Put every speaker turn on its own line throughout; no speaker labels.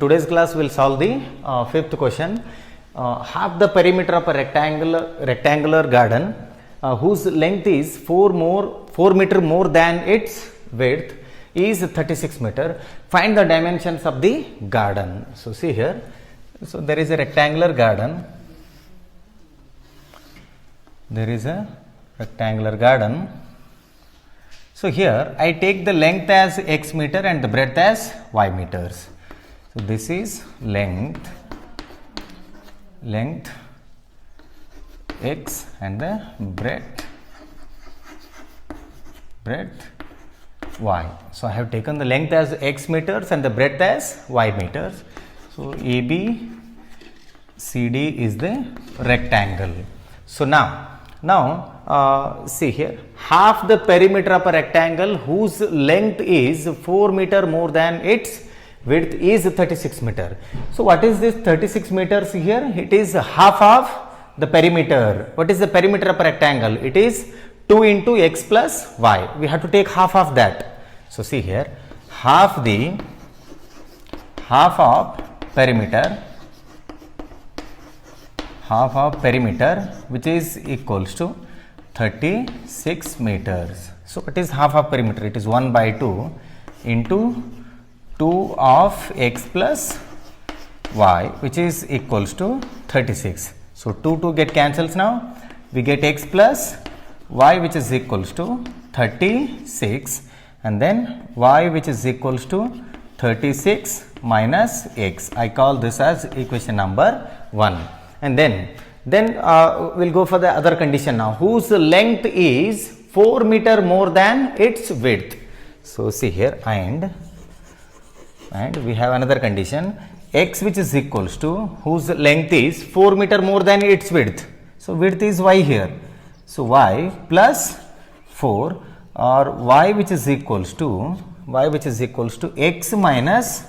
Today's class will solve the fifth question. Half the perimeter of a rectangular garden whose length is 4 meter more than its width is 36 meter. Find the dimensions of the garden. So see here. So there is a rectangular garden. There is a rectangular garden. So here I take the length as x meter and the breadth as y meters. So this is length x and the breadth y. So I have taken the length as x meters and the breadth as y meters. So AB CD is the rectangle. So now see here, half the perimeter of a rectangle whose length is 4 meter more than its width is 36 meter. So what is this 36 meters here? It is half of the perimeter. What is the perimeter of a rectangle? It is 2 into x plus y. We have to take half of that. So see here, half of perimeter which is equals to 36 meters. So what is half of perimeter? It is 1 by 2 into 2 of x plus y, which is equals to 36. So 2 get cancels now. We get x plus y, which is equals to 36, and then y, which is equals to 36 minus x. I call this as equation number 1. And then we'll go for the other condition now, whose length is 4 meter more than its width. So see here, and we have another condition, x which is equals to whose length is 4 meter more than its width. So width is y here. So y plus 4, or y which is equals to x minus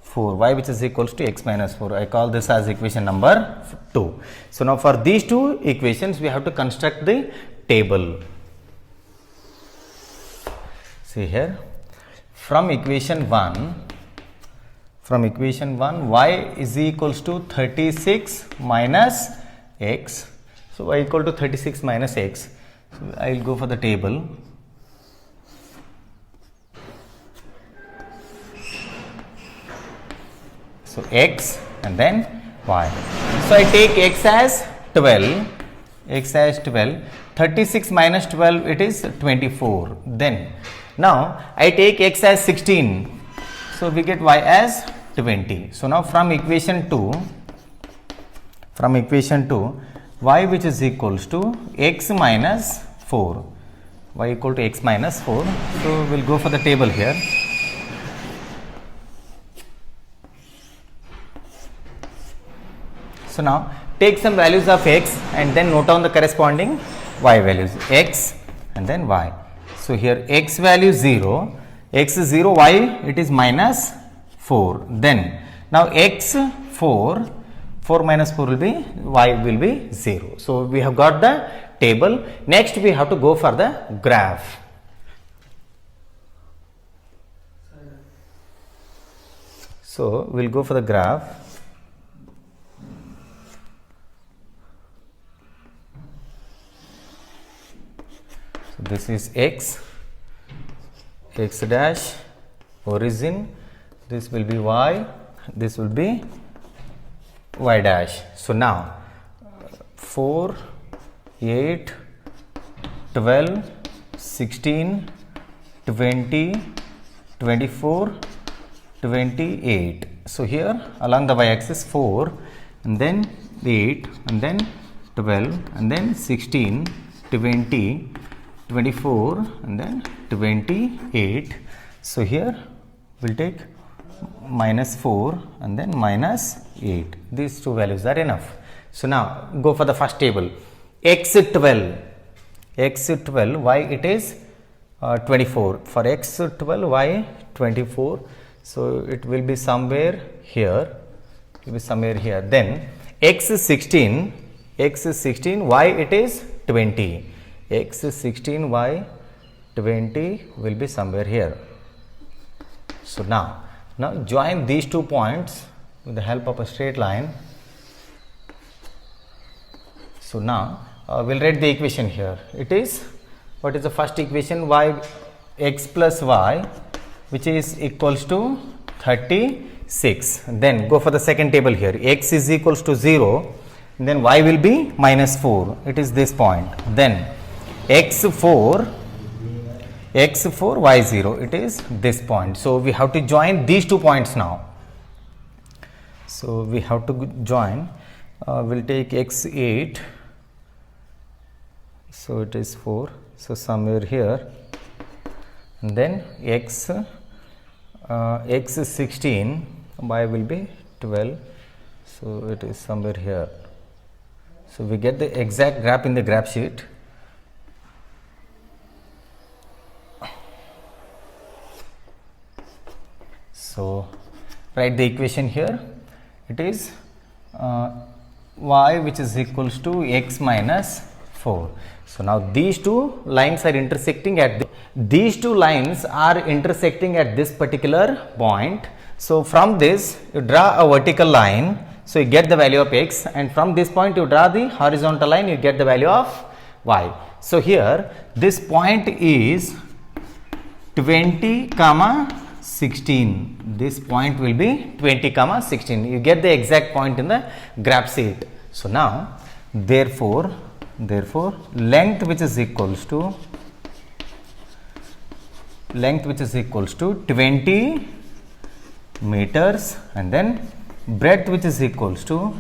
4, y which is equals to x minus 4. I call this as equation number 2. So now for these two equations we have to construct the table. See here, from equation 1 y is equals to 36 minus x. So y equal to 36 minus x. So I will go for the table. So x and then y. So I take x as 12. 36 minus 12, it is 24. Then now I take x as 16. So we get y as 20. So now from equation 2, y which is equals to x minus 4. Y equal to x minus 4. So we'll go for the table here. So now take some values of x and then note down the corresponding y values, x and then y. So here x value 0, x is 0, y it is minus 4. Then now x 4 minus 4 will be, y will be 0. So we have got the table. Next we have to go for the graph. So we'll go for the graph. So this is x dash, origin, this will be y, this will be y dash. So now 4, 8, 12, 16, 20, 24, 28. So here along the y axis 4 and then 8 and then 12 and then 16, 20, 24 and then 28. So here we'll take minus 4 and then minus 8. These two values are enough. So now go for the first table. x12, y it is 24. For x12, y 24. So it will be somewhere here. Then x16, y it is 20. x16, y 20 will be somewhere here. So now Now join these 2 points with the help of a straight line. So now we'll write the equation here. It is, what is the first equation? Y x plus y, which is equals to 36. Then go for the second table here. X is equals to 0, then y will be minus 4. It is this point. Then x4 y0, it is this point. So we have to join these 2 points now. So we have to join, we'll take x8, so it is 4, so somewhere here, and then x16, y will be 12, so it is somewhere here. So we get the exact graph in the graph sheet. So write the equation here. It is y which is equals to x minus 4. So now these 2 lines are intersecting at this particular point. So from this you draw a vertical line, so you get the value of x, and from this point you draw the horizontal line, you get the value of y. So here this point is 20, 16. This point will be 20, 16. You get the exact point in the graph sheet. So now therefore length which is equals to 20 meters, and then breadth which is equals to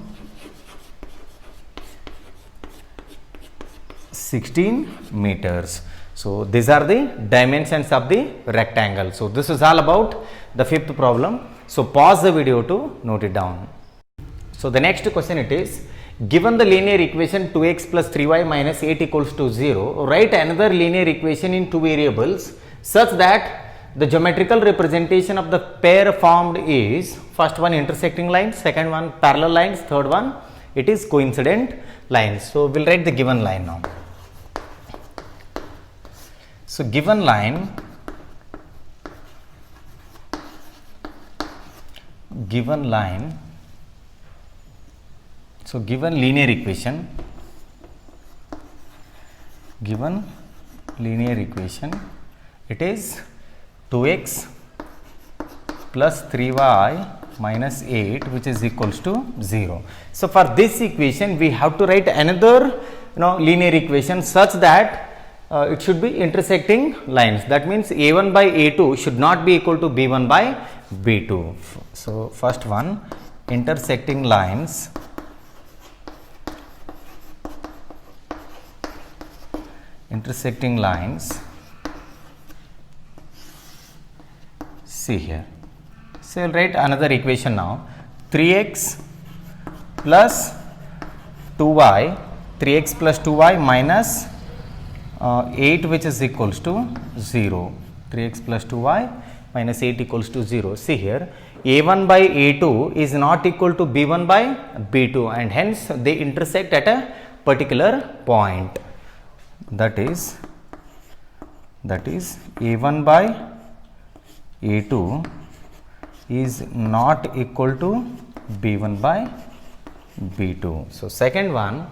16 meters. So these are the dimensions of the rectangle. So this is all about the 5th problem. So pause the video to note it down. So the next question it is, given the linear equation 2x plus 3y minus 8 equals to 0, write another linear equation in 2 variables such that the geometrical representation of the pair formed is, first one intersecting lines, second one parallel lines, third one it is coincident lines. So we'll write the given line now. So given line, so given linear equation, it is 2x plus 3y minus 8 which is equals to 0. So for this equation we have to write another linear equation such that it should be intersecting lines. That means a1 by a2 should not be equal to b1 by b2. So first one, intersecting lines see here. So we'll write another equation now. 3x plus 2y minus 8 which is equals to 0. 3x plus 2y minus 8 equals to 0. See here, a1 by a2 is not equal to b1 by b2, and hence they intersect at a particular point. That is a1 by a2 is not equal to b1 by b2. So second one,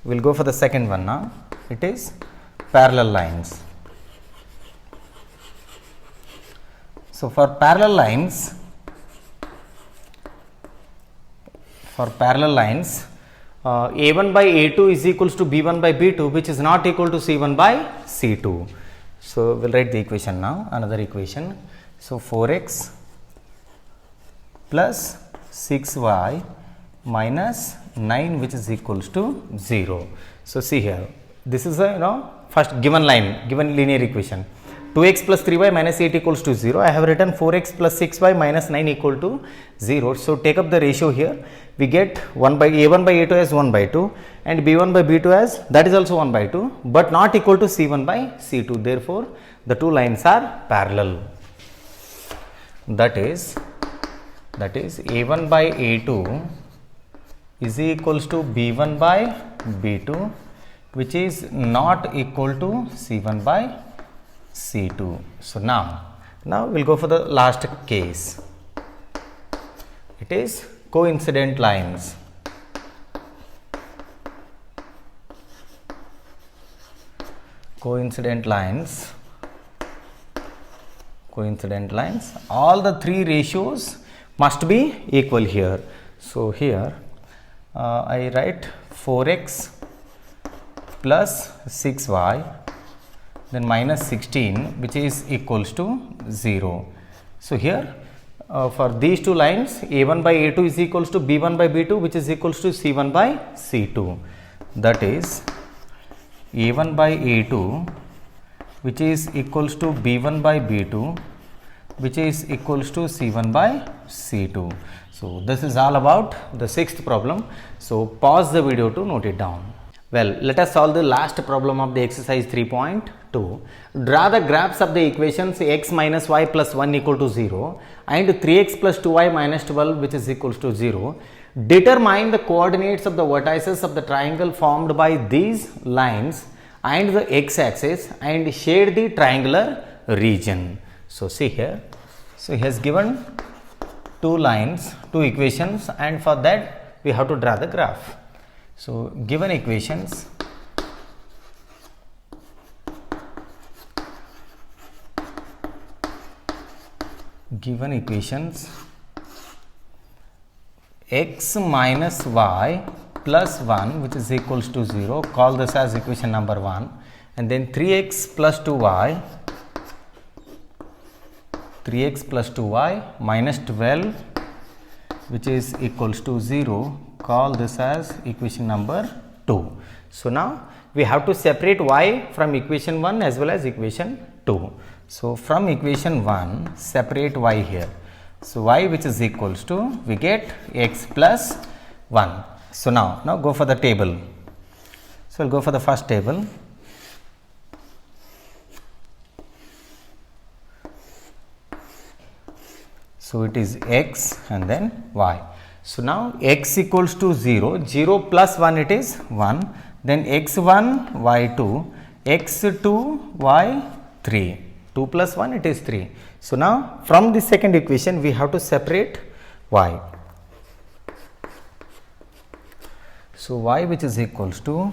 we'll go for the second one now. It is parallel lines. So for parallel lines, a1 by a2 is equals to b1 by b2, which is not equal to c1 by c2. So we'll write the equation now, another equation. So 4x plus 6y minus 9 which is equals to 0. So see here, this is a first given linear equation. 2x plus 3y minus 8 equals to 0. I have written 4x plus 6y minus 9 equal to 0. So take up the ratio here. We get a1 by a2 as 1 by 2 and b1 by b2 as, that is also 1 by 2, but not equal to c1 by c2. Therefore the two lines are parallel. That is a1 by a2 is equals to b1 by b2, which is not equal to c1 by c2. So now we'll go for the last case. it is coincident lines. Coincident lines, all the three ratios must be equal here. So here I write 4x plus 6y then minus 16, which is equals to 0. So here for these two lines, a1 by a2 is equals to b1 by b2, which is equals to c1 by c2. That is a1 by a2, which is equals to b1 by b2, which is equals to c1 by c2. So this is all about the sixth problem. So pause the video to note it down. Well, let us solve the last problem of the exercise 3.2. Draw the graphs of the equations x minus y plus 1 equal to 0 and 3x plus 2y minus 12, which is equals to 0. Determine the coordinates of the vertices of the triangle formed by these lines and the x-axis and shade the triangular region. So see here, so he has given two lines, two equations, and for that we have to draw the graph. So given equations, x minus y plus 1, which is equals to 0, call this as equation number 1, and then 3x plus 2y minus 12, which is equals to 0, call this as equation number 2. So now we have to separate y from equation 1 as well as equation 2. So from equation 1 separate y here. So y, which is equals to, we get x plus 1. So now go for the table. So we'll go for the first table. So it is x and then y. So now x equals to 0, 0 plus 1, it is 1, then x1, y2, x2, y3, 2 plus 1, it is 3. So now from the second equation we have to separate y. So y, which is equals to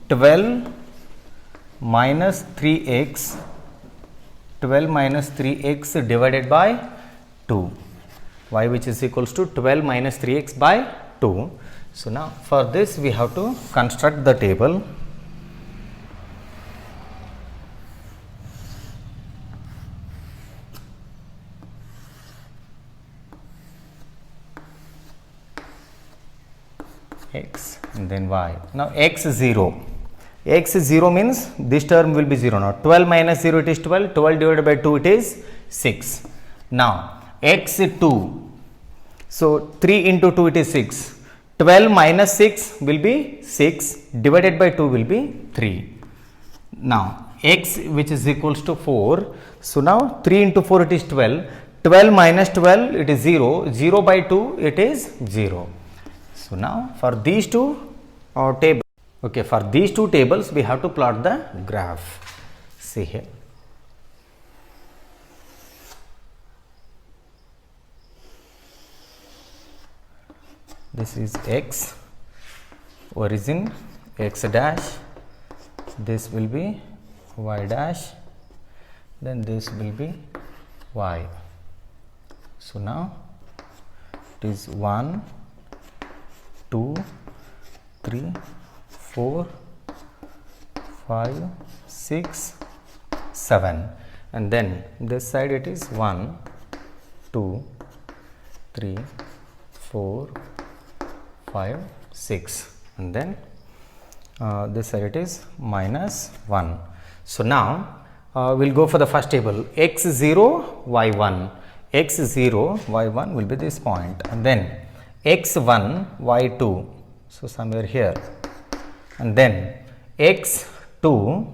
12 minus 3x, 12 minus 3x divided by 2, y, which is equals to 12 minus 3x by 2. So now for this we have to construct the table. X and then y. Now x 0. X 0 means this term will be 0 now. 12 minus 0, it is 12. 12 divided by 2, it is 6. Now x 2. So 3 into 2, it is 6. 12 minus 6 will be 6. Divided by 2 will be 3. Now x, which is equals to 4. So now 3 into 4, it is 12. 12 minus 12, it is 0. 0 by 2, it is 0. So now for these two tables, okay, for these two tables we have to plot the graph. See here. This is x, origin x dash, this will be y dash, then this will be y. So now it is 1, 2, 3, 4, 5, 6, 7, and then this side it is 1, 2, 3, 4, 5, 6, and then this side it is minus 1. So now we'll go for the first table. X 0, y 1. X 0, y 1 will be this point, and then x 1, y 2. So somewhere here, and then x 2,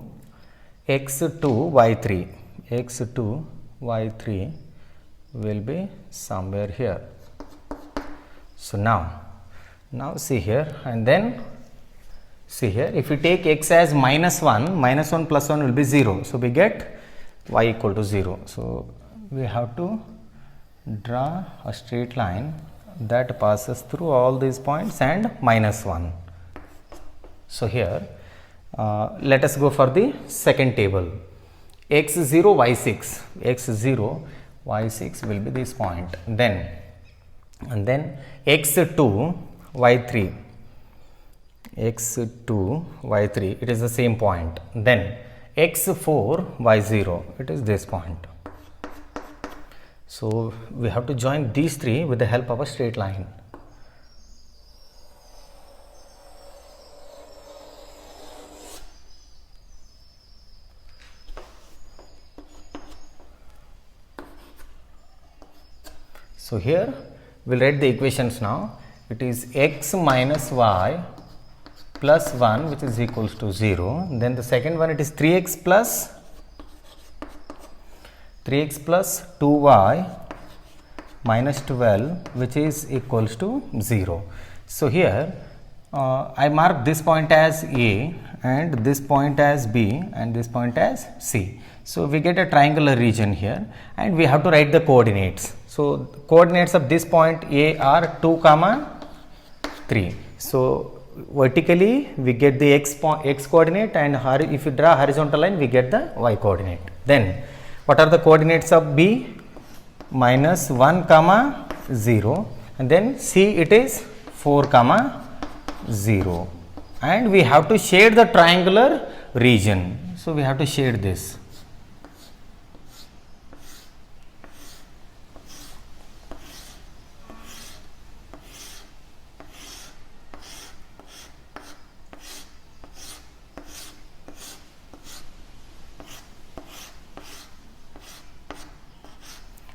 y 3. X 2, y 3 will be somewhere here. So now see here, and then see here, if we take x as minus 1 plus 1 will be 0. So we get y equal to 0. So we have to draw a straight line that passes through all these points and minus 1. So here let us go for the second table. x0 y6, x0 y6 will be this point, then and then x2 y3, x2 y3 it is the same point, then x4 y0 it is this point. So we have to join these three with the help of a straight line. So here we will write the equations now. It is x minus y plus 1 which is equals to 0. Then the second one, it is 3x plus 2y minus 12 which is equals to 0. So here I mark this point as A and this point as B and this point as C. So we get a triangular region here and we have to write the coordinates. So coordinates of this point A are 2, 3. So vertically we get the x coordinate, and if you draw horizontal line we get the y coordinate. Then what are the coordinates of B? Minus 1, 0, and then C it is 4, 0, and we have to shade the triangular region. So we have to shade this.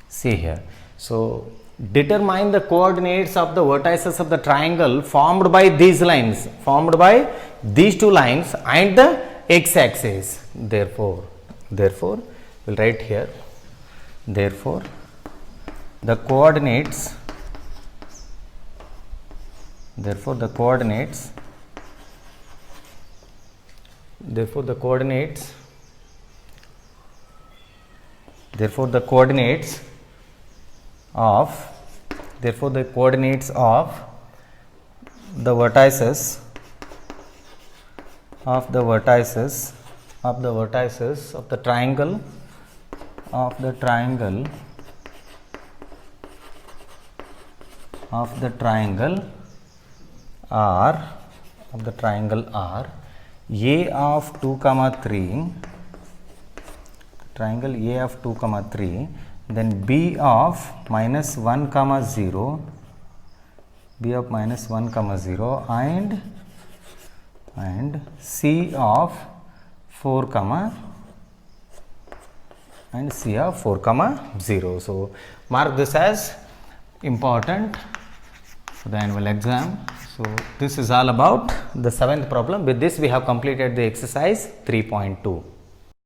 See here. So determine the coordinates of the vertices of the triangle formed by these lines, formed by these two lines and the x-axis. Therefore we'll write here. Therefore the coordinates of the vertices of the triangle are A of 2, 3, triangle A of 2, 3, then B of minus 1, 0, and C of 4, 0. So mark this as important for the annual exam. So this is all about the 7th problem. With this we have completed the exercise 3.2.